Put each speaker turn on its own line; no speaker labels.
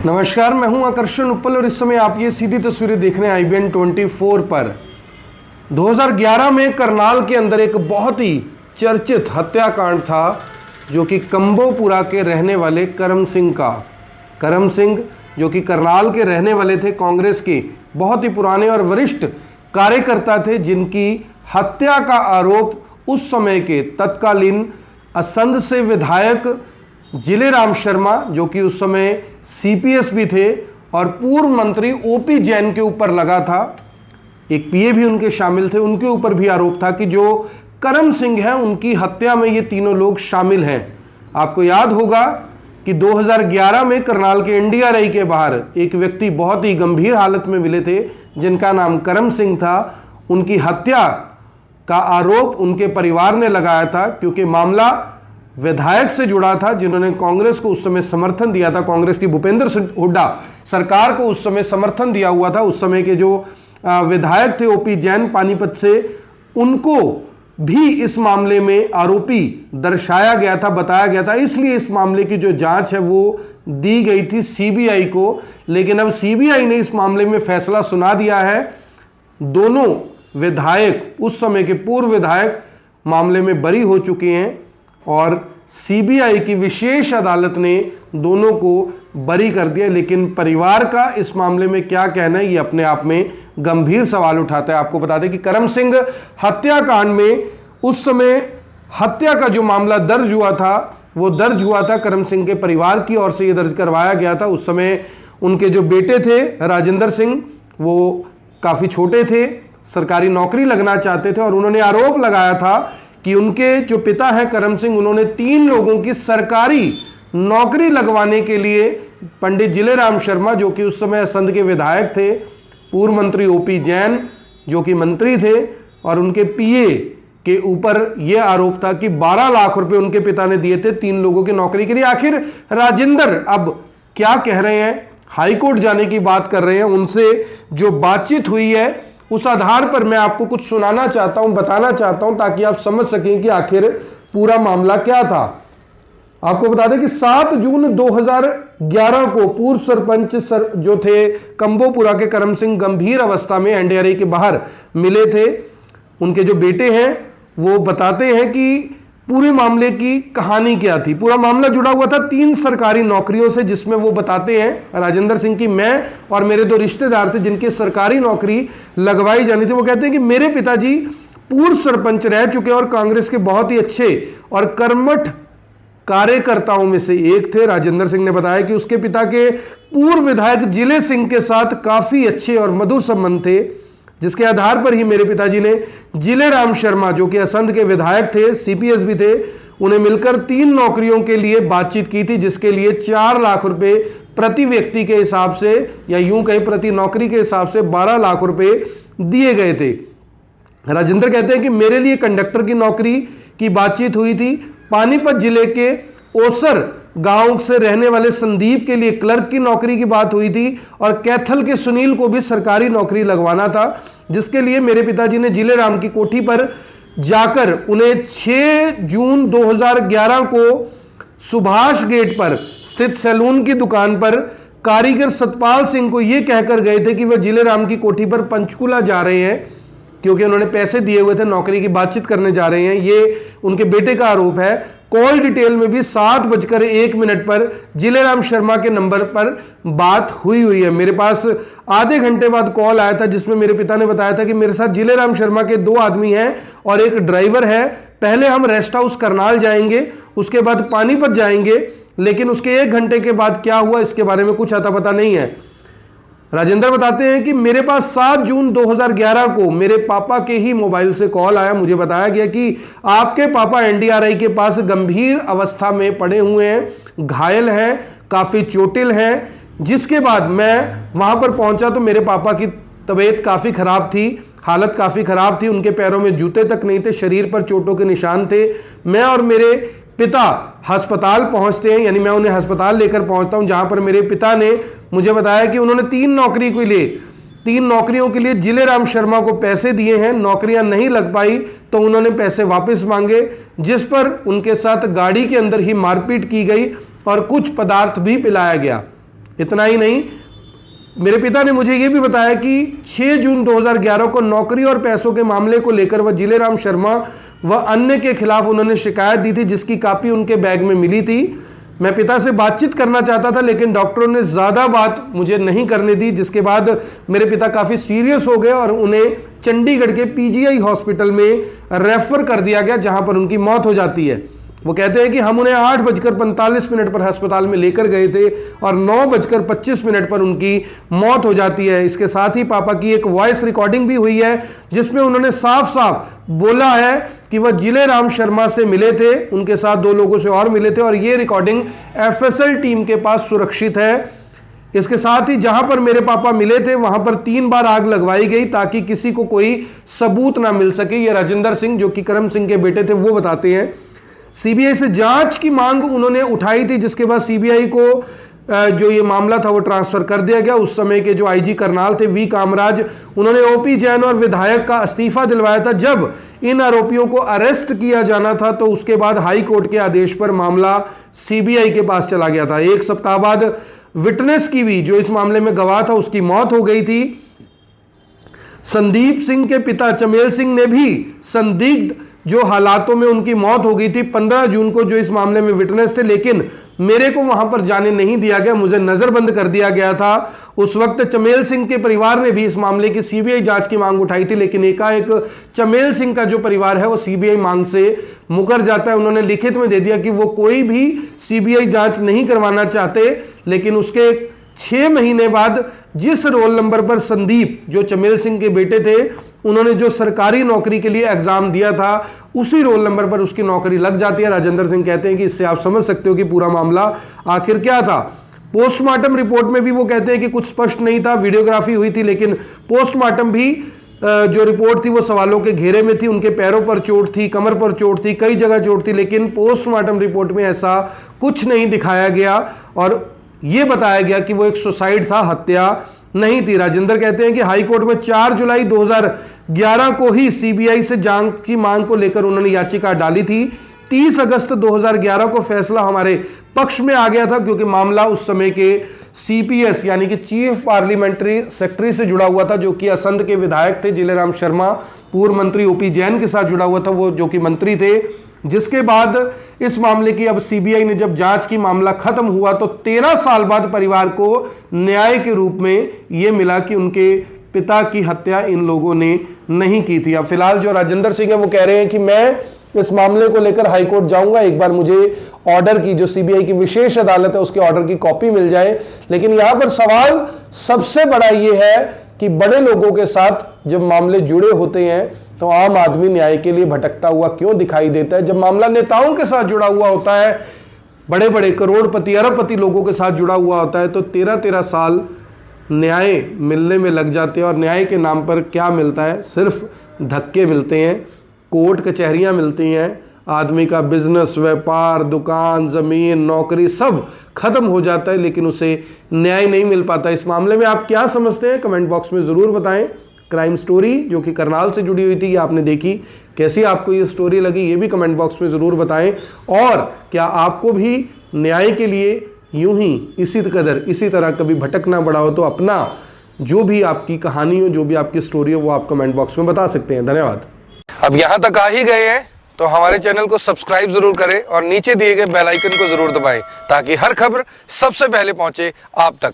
नमस्कार, मैं हूं आकर्षण उप्पल और इस समय आप ये सीधी तस्वीरें देख रहे हैं IBN 24 पर। 2011 में करनाल के अंदर एक बहुत ही चर्चित हत्याकांड था जो कि कंबोपुरा के रहने वाले करम सिंह का। करम सिंह जो कि करनाल के रहने वाले थे, कांग्रेस के बहुत ही पुराने और वरिष्ठ कार्यकर्ता थे, जिनकी हत्या का आरोप उस समय के तत्कालीन असंध से विधायक जिलेराम शर्मा, जो कि उस समय CPS भी थे, और पूर्व मंत्री OP जैन के ऊपर लगा था। एक PA भी उनके शामिल थे, उनके ऊपर भी आरोप था कि जो करम सिंह हैं उनकी हत्या में ये तीनों लोग शामिल हैं। आपको याद होगा कि 2011 में करनाल के NDRI के बाहर एक व्यक्ति बहुत ही गंभीर हालत में मिले थे, जिनका नाम करम सिंह था। उनकी हत्या का आरोप उनके परिवार ने लगाया था, क्योंकि मामला विधायक से जुड़ा था, जिन्होंने कांग्रेस को उस समय समर्थन दिया था। कांग्रेस की भूपेंद्र हुड्डा सरकार को उस समय समर्थन दिया हुआ था। उस समय के जो विधायक थे OP जैन पानीपत से, उनको भी इस मामले में आरोपी दर्शाया गया था, बताया गया था। इसलिए इस मामले की जो जांच है वो दी गई थी CBI को। लेकिन अब CBI ने इस मामले में फैसला सुना दिया है। दोनों विधायक, उस समय के पूर्व विधायक, मामले में बरी हो चुके हैं और CBI की विशेष अदालत ने दोनों को बरी कर दिया। लेकिन परिवार का इस मामले में क्या कहना है, ये अपने आप में गंभीर सवाल उठाता है। आपको बता दें कि करम सिंह हत्याकांड में उस समय हत्या का जो मामला दर्ज हुआ था, वो दर्ज हुआ था करम सिंह के परिवार की ओर से, ये दर्ज करवाया गया था। उस समय उनके जो बेटे थे राजेंद्र सिंह, वो काफ़ी छोटे थे, सरकारी नौकरी लगना चाहते थे, और उन्होंने आरोप लगाया था कि उनके जो पिता हैं करम सिंह, उन्होंने 3 लोगों की सरकारी नौकरी लगवाने के लिए पंडित जिलेराम शर्मा, जो कि उस समय असंध के विधायक थे, पूर्व मंत्री OP जैन जो कि मंत्री थे, और उनके PA के ऊपर यह आरोप था कि 12 लाख रुपए उनके पिता ने दिए थे 3 लोगों की नौकरी के लिए। आखिर राजेंद्र अब क्या कह रहे हैं, हाईकोर्ट जाने की बात कर रहे हैं। उनसे जो बातचीत हुई है उस आधार पर मैं आपको कुछ सुनाना चाहता हूं, बताना चाहता हूं, ताकि आप समझ सकें कि आखिर पूरा मामला क्या था। आपको बता दें कि 7 जून 2011 को पूर्व सरपंच जो थे कंबोपुरा के करम सिंह गंभीर अवस्था में NDRI के बाहर मिले थे। उनके जो बेटे हैं वो बताते हैं कि पूरे मामले की कहानी क्या थी। पूरा मामला जुड़ा हुआ था 3 सरकारी नौकरियों से, जिसमें वो बताते हैं राजेंद्र सिंह की मैं और मेरे 2 रिश्तेदार थे जिनकी सरकारी नौकरी लगवाई जानी थी। वो कहते हैं कि मेरे पिताजी पूर्व सरपंच रह चुके और कांग्रेस के बहुत ही अच्छे और कर्मठ कार्यकर्ताओं में से एक थे। राजेंद्र सिंह ने बताया कि उसके पिता के पूर्व विधायक जिले सिंह के साथ काफी अच्छे और मधुर संबंध थे, जिसके आधार पर ही मेरे पिताजी ने जिलेराम शर्मा, जो कि असंध के विधायक थे, CPS भी थे, उन्हें मिलकर 3 नौकरियों के लिए बातचीत की थी, जिसके लिए 4 लाख रुपए प्रति व्यक्ति के हिसाब से, या यूं कहें प्रति नौकरी के हिसाब से 12 लाख रुपए दिए गए थे। राजेंद्र कहते हैं कि मेरे लिए कंडक्टर की नौकरी की बातचीत हुई थी। पानीपत जिले के ओसर गांव से रहने वाले संदीप के लिए क्लर्क की नौकरी की बात हुई थी, और कैथल के सुनील को भी सरकारी नौकरी लगवाना था, जिसके लिए मेरे पिताजी ने जिलेराम की कोठी पर जाकर उन्हें 6 जून 2011 को सुभाष गेट पर स्थित सैलून की दुकान पर कारीगर सतपाल सिंह को यह कहकर गए थे कि वह जिलेराम की कोठी पर पंचकुला जा रहे हैं, क्योंकि उन्होंने पैसे दिए हुए थे, नौकरी की बातचीत करने जा रहे हैं। ये उनके बेटे का आरोप है। कॉल डिटेल में भी 7:01 पर जिलेराम शर्मा के नंबर पर बात हुई है। मेरे पास आधे घंटे बाद कॉल आया था, जिसमें मेरे पिता ने बताया था कि मेरे साथ जिलेराम शर्मा के 2 आदमी हैं और एक ड्राइवर है। पहले हम रेस्ट हाउस करनाल जाएंगे, उसके बाद पानीपत जाएंगे, लेकिन उसके 1 घंटे के बाद क्या हुआ इसके बारे में कुछ अता पता नहीं है। राजेंद्र बताते हैं कि मेरे पास 7 जून 2011 को मेरे पापा के ही मोबाइल से कॉल आया। मुझे बताया गया कि आपके पापा NDRI के पास गंभीर अवस्था में पड़े हुए हैं, घायल हैं, काफ़ी चोटिल हैं। जिसके बाद मैं वहाँ पर पहुँचा तो मेरे पापा की तबीयत काफ़ी ख़राब थी, हालत काफ़ी ख़राब थी। उनके पैरों में जूते तक नहीं थे, शरीर पर चोटों के निशान थे। मैं और मेरे पिता अस्पताल पहुंचते हैं, यानी मैं उन्हें अस्पताल लेकर पहुंचता हूं, जहां पर मेरे पिता ने मुझे बताया कि उन्होंने 3 नौकरियों के लिए जिलेराम शर्मा को पैसे दिए हैं। नौकरियां नहीं लग पाई तो उन्होंने पैसे वापस मांगे, जिस पर उनके साथ गाड़ी के अंदर ही मारपीट की गई और कुछ पदार्थ भी पिलाया गया। इतना ही नहीं, मेरे पिता ने मुझे यह भी बताया कि 6 जून 2011 को नौकरी और पैसों के मामले को लेकर वह जिलेराम शर्मा व अन्य के खिलाफ उन्होंने शिकायत दी थी, जिसकी कॉपी उनके बैग में मिली थी। मैं पिता से बातचीत करना चाहता था, लेकिन डॉक्टरों ने ज़्यादा बात मुझे नहीं करने दी, जिसके बाद मेरे पिता काफ़ी सीरियस हो गए और उन्हें चंडीगढ़ के पीजीआई हॉस्पिटल में रेफर कर दिया गया, जहां पर उनकी मौत हो जाती है। वो कहते हैं कि हम उन्हें 8:45 पर अस्पताल में लेकर गए थे और 9:25 पर उनकी मौत हो जाती है। इसके साथ ही पापा की एक वॉइस रिकॉर्डिंग भी हुई है, जिसमें उन्होंने साफ साफ बोला है कि वह जिलेराम शर्मा से मिले थे, उनके साथ 2 लोगों से और मिले थे और ये रिकॉर्डिंग एफएसएल टीम के पास सुरक्षित है। इसके साथ ही जहां पर मेरे पापा मिले थे वहां पर 3 बार आग लगवाई गई ताकि किसी को कोई सबूत ना मिल सके। ये राजेंद्र सिंह, जो कि करम सिंह के बेटे थे, वो बताते हैं। सीबीआई से जांच की मांग उन्होंने उठाई थी, जिसके बाद सीबीआई को जो ये मामला था वो ट्रांसफर कर दिया गया। उस समय के जो आईजी करनाल थे वी कामराज, उन्होंने ओपी जैन और विधायक का इस्तीफा दिलवाया था। जब इन आरोपियों को अरेस्ट किया जाना था तो उसके बाद हाई कोर्ट के आदेश पर मामला सीबीआई के पास चला गया था। 1 सप्ताह बाद विटनेस की भी, जो इस मामले में गवाह था, उसकी मौत हो गई थी। संदीप सिंह के पिता चमेल सिंह ने भी संदिग्ध जो हालातों में उनकी मौत हो गई थी 15 जून को, जो इस मामले में विटनेस थे, लेकिन मेरे को वहां पर जाने नहीं दिया गया, मुझे नजरबंद कर दिया गया था। उस वक्त चमेल सिंह के परिवार ने भी इस मामले की सीबीआई जांच की मांग उठाई थी, लेकिन एकाएक चमेल सिंह का जो परिवार है वो सीबीआई मांग से मुकर जाता है। उन्होंने लिखित में दे दिया कि वो कोई भी सीबीआई जांच नहीं करवाना चाहते, लेकिन उसके 6 महीने बाद जिस रोल नंबर पर संदीप, जो चमेल सिंह के बेटे थे, उन्होंने जो सरकारी नौकरी के लिए एग्जाम दिया था, उसी रोल नंबर पर उसकी नौकरी लग जाती है। राजेंद्र सिंह कहते हैं कि इससे आप समझ सकते हो कि पूरा मामला आखिर क्या था। पोस्टमार्टम रिपोर्ट में भी वो कहते हैं कि कुछ स्पष्ट नहीं था, वीडियोग्राफी हुई थी, लेकिन पोस्टमार्टम भी जो रिपोर्ट थी वो सवालों के घेरे में थी। उनके पैरों पर चोट थी, कमर पर चोट थी, कई जगह चोट थी, लेकिन पोस्टमार्टम रिपोर्ट में ऐसा कुछ नहीं दिखाया गया और यह बताया गया कि वो एक सुसाइड था, हत्या नहीं थी। राजेंद्र कहते हैं कि हाईकोर्ट में 4 जुलाई 2011 को ही सीबीआई से जांच की मांग को लेकर उन्होंने याचिका डाली थी। 30 अगस्त 2011 को फैसला हमारे पक्ष में आ गया था, क्योंकि मामला उस समय के सीपीएस यानी कि चीफ पार्लियामेंट्री सेक्रेटरी से जुड़ा हुआ था, जो कि असंध के विधायक थे जिलेराम शर्मा। पूर्व मंत्री ओपी जैन के साथ जुड़ा हुआ था, वो जो कि मंत्री थे। जिसके बाद इस मामले की अब सीबीआई ने जब जांच की मामला खत्म हुआ तो 13 साल बाद परिवार को न्याय के रूप में यह मिला कि उनके पिता की हत्या इन लोगों ने नहीं की थी। अब फिलहाल जो राजेंद्र सिंह है वो कह रहे हैं कि मैं इस मामले को लेकर हाईकोर्ट जाऊंगा, एक बार मुझे ऑर्डर की, जो सीबीआई की विशेष अदालत है, उसके ऑर्डर की कॉपी मिल जाए। लेकिन यहां पर सवाल सबसे बड़ा यह है कि बड़े लोगों के साथ जब मामले जुड़े होते हैं तो आम आदमी न्याय के लिए भटकता हुआ क्यों दिखाई देता है। जब मामला नेताओं के साथ जुड़ा हुआ होता है, बड़े बड़े करोड़पति अरबपति लोगों के साथ जुड़ा हुआ होता है, तो 13-13 साल न्याय मिलने में लग जाते हैं। और न्याय के नाम पर क्या मिलता है? सिर्फ धक्के मिलते हैं, कोर्ट कचहरियां मिलती हैं, आदमी का बिजनेस, व्यापार, दुकान, ज़मीन, नौकरी सब खत्म हो जाता है, लेकिन उसे न्याय नहीं मिल पाता। इस मामले में आप क्या समझते हैं? कमेंट बॉक्स में ज़रूर बताएं। क्राइम स्टोरी जो कि करनाल से जुड़ी हुई थी, ये आपने देखी, कैसी आपको ये स्टोरी लगी, ये भी कमेंट बॉक्स में ज़रूर बताएं। और क्या आपको भी न्याय के लिए यूं ही इसी तरह कभी भटकना पड़ा हो, तो अपना जो भी आपकी कहानी हो, जो भी आपकी स्टोरी हो, वो आप कमेंट बॉक्स में बता सकते हैं। धन्यवाद। अब यहाँ तक आ ही गए हैं तो हमारे चैनल को सब्सक्राइब जरूर करें और नीचे दिए गए बेल आइकन को जरूर दबाएं, ताकि हर खबर सबसे पहले पहुंचे आप तक।